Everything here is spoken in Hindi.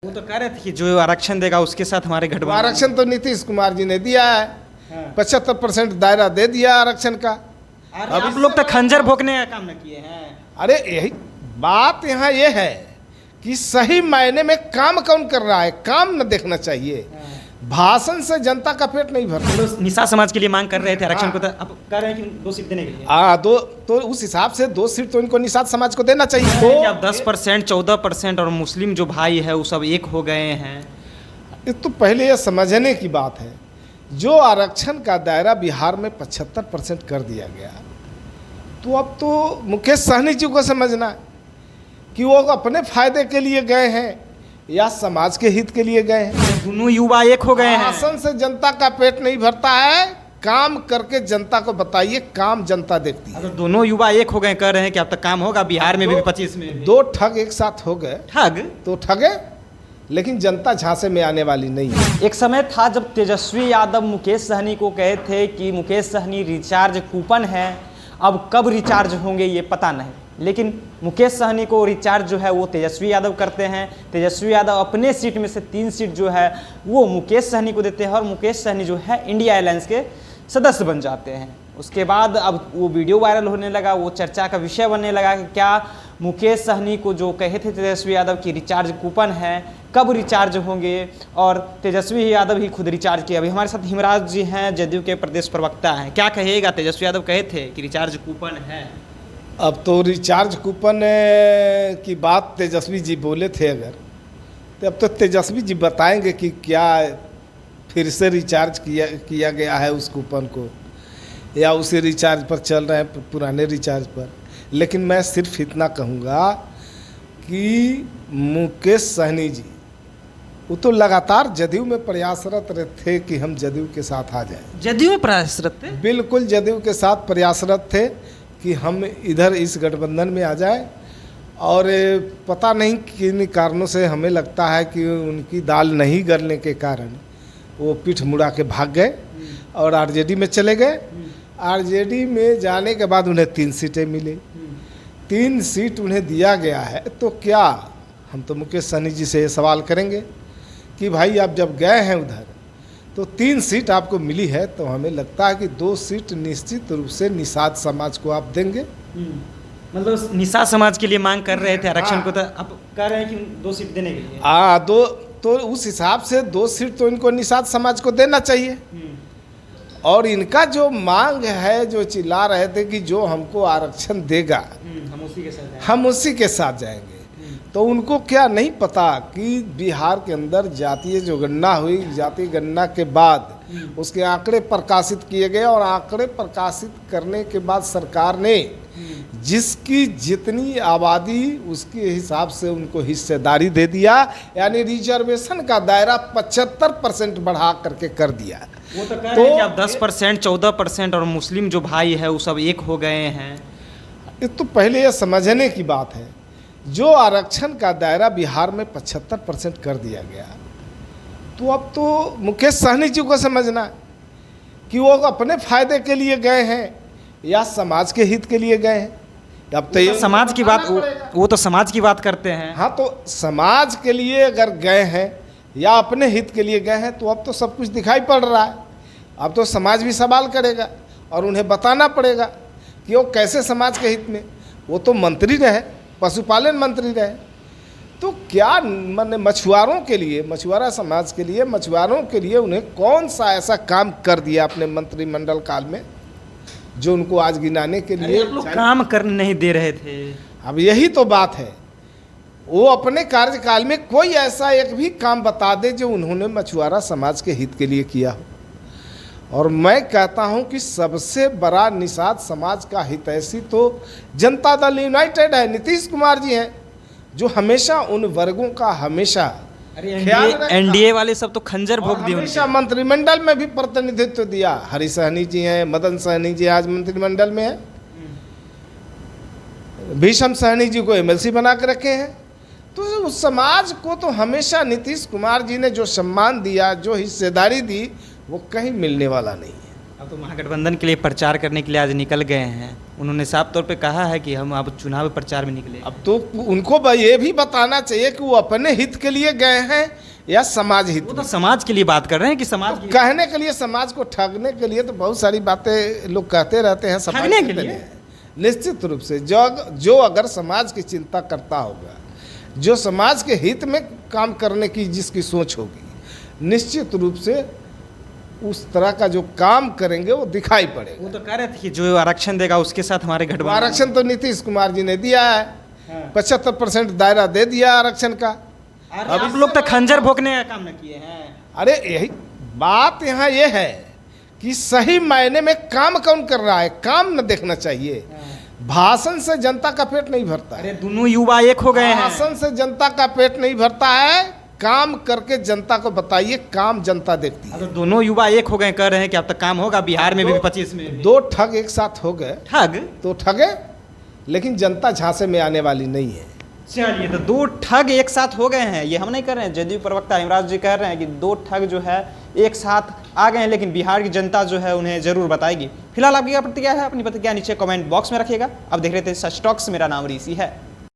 वो तो कह रहे थे कि जो आरक्षण देगा उसके साथ हमारे गठबंधन। आरक्षण तो नीतीश कुमार जी ने दिया है, 75% दायरा दे दिया आरक्षण का। अब आप लोग तो खंजर भोंकने का काम न किए हैं। अरे यही बात यहाँ ये है कि सही मायने में काम कौन कर रहा है, काम न देखना चाहिए। भाषण से जनता का पेट नहीं भरता। तो निशा समाज के लिए मांग कर रहे थे आरक्षण को, तो अब कह रहे हैं कि 2 सीट देने के लिए। दो तो उस हिसाब से 2 सीट तो इनको निषाद समाज को देना चाहिए। तो अब 10%, 14% और मुस्लिम जो भाई है वो सब एक हो गए हैं। ये तो पहले ये समझने की बात है, जो आरक्षण का दायरा बिहार में 75% कर दिया गया, तो अब तो मुकेश सहनी जी को समझना है कि वो अपने फायदे के लिए गए हैं या समाज के हित के लिए गए हैं। दोनों युवा एक हो गए हैं। भाषण से जनता का पेट नहीं भरता है, काम करके जनता को बताइए, काम जनता देखती है। अगर दोनों युवा एक हो गए, कह रहे हैं कि अब तक काम होगा बिहार में भी, 25 में भी। 2 ठग एक साथ हो गए, ठग तो ठगे, लेकिन जनता झांसे में आने वाली नहीं है। एक समय था जब तेजस्वी यादव मुकेश सहनी को कहे थे कि मुकेश सहनी रिचार्ज कूपन है, अब कब रिचार्ज होंगे ये पता नहीं, लेकिन मुकेश सहनी को रिचार्ज जो है वो तेजस्वी यादव करते हैं। तेजस्वी यादव अपने सीट में से 3 सीट जो है वो मुकेश सहनी को देते हैं और मुकेश सहनी जो है इंडिया अलायंस के सदस्य बन जाते हैं। उसके बाद अब वो वीडियो वायरल होने लगा, वो चर्चा का विषय बनने लगा कि क्या मुकेश सहनी को जो कहे थे तेजस्वी यादव की रिचार्ज कूपन है, कब रिचार्ज होंगे, और तेजस्वी यादव ही खुद रिचार्ज किए। अभी हमारे साथ हिमराज जी हैं, जदयू के प्रदेश प्रवक्ता हैं। क्या कहिएगा, तेजस्वी यादव कहे थे कि रिचार्ज कूपन है। अब तो रिचार्ज कूपन की बात तेजस्वी जी बोले थे अगर, तो अब तो तेजस्वी जी बताएंगे कि क्या फिर से रिचार्ज किया गया है उस कूपन को, या उसी रिचार्ज पर चल रहे हैं पुराने रिचार्ज पर। लेकिन मैं सिर्फ इतना कहूँगा कि मुकेश सहनी जी वो तो लगातार जदयू में प्रयासरत थे कि हम जदयू के साथ आ जाएं। जदयू में प्रयासरत थे? बिल्कुल जदयू के साथ प्रयासरत थे कि हम इधर इस गठबंधन में आ जाएं, और पता नहीं किन कारणों से हमें लगता है कि उनकी दाल नहीं गलने के कारण वो पीठ मुड़ा के भाग गए और आरजेडी में चले गए। आरजेडी में जाने के बाद उन्हें 3 सीटें मिली, 3 सीट उन्हें दिया गया है। तो क्या हम तो मुकेश सहनी जी से ये सवाल करेंगे कि भाई आप जब गए हैं उधर तो 3 सीट आपको मिली है, तो हमें लगता है कि 2 सीट निश्चित रूप से निषाद समाज को आप देंगे। मतलब निशा समाज के लिए मांग कर रहे थे आरक्षण को, तो अब कह रहे हैं कि 2 सीट देने के लिए। दो तो उस हिसाब से 2 सीट तो इनको निषाद समाज को देना चाहिए। और इनका जो मांग है, जो चिल्ला रहे थे कि जो हमको आरक्षण देगा हम उसी के साथ जाएंगे, तो उनको क्या नहीं पता कि बिहार के अंदर जातीय जो गणना हुई, जातीय गणना के बाद उसके आंकड़े प्रकाशित किए गए, और आंकड़े प्रकाशित करने के बाद सरकार ने जिसकी जितनी आबादी उसके हिसाब से उनको हिस्सेदारी दे दिया, यानी रिजर्वेशन का दायरा 75% बढ़ा करके कर दिया। वो तो कह रहे हैं कि अब 10%, 14% और मुस्लिम जो भाई है वो सब एक हो गए हैं। ये तो पहले ये समझने की बात है, जो आरक्षण का दायरा बिहार में 75% कर दिया गया, तो अब तो मुकेश सहनी जी को समझना है कि वो अपने फायदे के लिए गए हैं या समाज के हित के लिए गए हैं। अब तो ये समाज की बात, वो तो समाज की बात करते हैं। हाँ, तो समाज के लिए अगर गए हैं या अपने हित के लिए गए हैं, तो अब तो सब कुछ दिखाई पड़ रहा है। अब तो समाज भी सवाल करेगा और उन्हें बताना पड़ेगा कि वो कैसे समाज के हित में। वो तो मंत्री रहे, पशुपालन मंत्री रहे, तो क्या मैंने मछुआरों के लिए, मछुआरा समाज के लिए, मछुआरों के लिए उन्हें कौन सा ऐसा काम कर दिया अपने मंत्रिमंडल काल में जो उनको आज गिनाने के लिए काम करने नहीं दे रहे थे। अब यही तो बात है, वो अपने कार्यकाल में कोई ऐसा एक भी काम बता दे जो उन्होंने मछुआरा समाज के हित के लिए किया हो। और मैं कहता हूं कि सबसे बड़ा निषाद समाज का हितैषी तो जनता दल यूनाइटेड है, नीतीश कुमार जी हैं, जो हमेशा उन वर्गों का हमेशा एनडीए वाले सब तो खंजर भोग दिए, हमेशा मंत्रिमंडल में भी प्रतिनिधित्व दिया। हरि सहनी जी हैं, मदन सहनी जी आज मंत्रिमंडल में है, भीषम सहनी जी को एमएलसी बना के रखे हैं। तो उस समाज को तो हमेशा नीतीश कुमार जी ने जो सम्मान दिया, जो हिस्सेदारी दी, वो कहीं मिलने वाला नहीं है। अब तो महागठबंधन के लिए प्रचार करने के लिए आज निकल गए हैं, उन्होंने साफ तौर पे कहा है कि हम अब चुनाव प्रचार में निकले। अब तो उनको ये भी बताना चाहिए कि वो अपने हित के लिए गए हैं या समाज हित वो में। तो समाज के लिए बात कर रहे हैं कि समाज तो के कहने के लिए, समाज को ठगने के लिए तो बहुत सारी बातें लोग कहते रहते हैं समाज ठगने के के लिए? लिए। निश्चित रूप से जो अगर समाज की चिंता करता होगा, जो समाज के हित में काम करने की जिसकी सोच होगी, निश्चित रूप से उस तरह का जो काम करेंगे वो दिखाई पड़ेगा। वो तो कह रहे थे कि जो आरक्षण देगा उसके साथ हमारे गठबंधन। आरक्षण तो नीतीश कुमार जी ने दिया है, 75% दायरा दे दिया आरक्षण का। अब आप लोग तो खंजर भोंकने का काम न किए हैं। अरे यही बात यहाँ ये है कि सही मायने में काम कौन कर रहा है, काम न देखना चाहिए। भाषण से जनता का पेट नहीं भरता है। अरे दोनों युवा एक हो गए हैं। भाषण से जनता का पेट नहीं भरता है, काम करके जनता को बताइए, काम जनता देखती है। तो दोनों युवा एक हो गए, कह रहे हैं कि अब तक काम होगा बिहार में भी 25 में भी। दो ठग एक साथ हो गए ठग? तो ठगे, लेकिन जनता झांसे में आने वाली नहीं है। चलिए, तो दो ठग एक साथ हो गए हैं, ये हम नहीं कर रहे हैं। जदयू प्रवक्ता हेमराज जी कह रहे हैं कि दो ठग जो है एक साथ आ गए हैं, लेकिन बिहार की जनता जो है उन्हें जरूर बताएगी। फिलहाल आपकी क्या प्रतिक्रिया है? अपनी प्रतिक्रिया नीचे कमेंट बॉक्स में रखिएगा। अब देख रहे थे सच टॉक्स, मेरा नाम ऋषि है।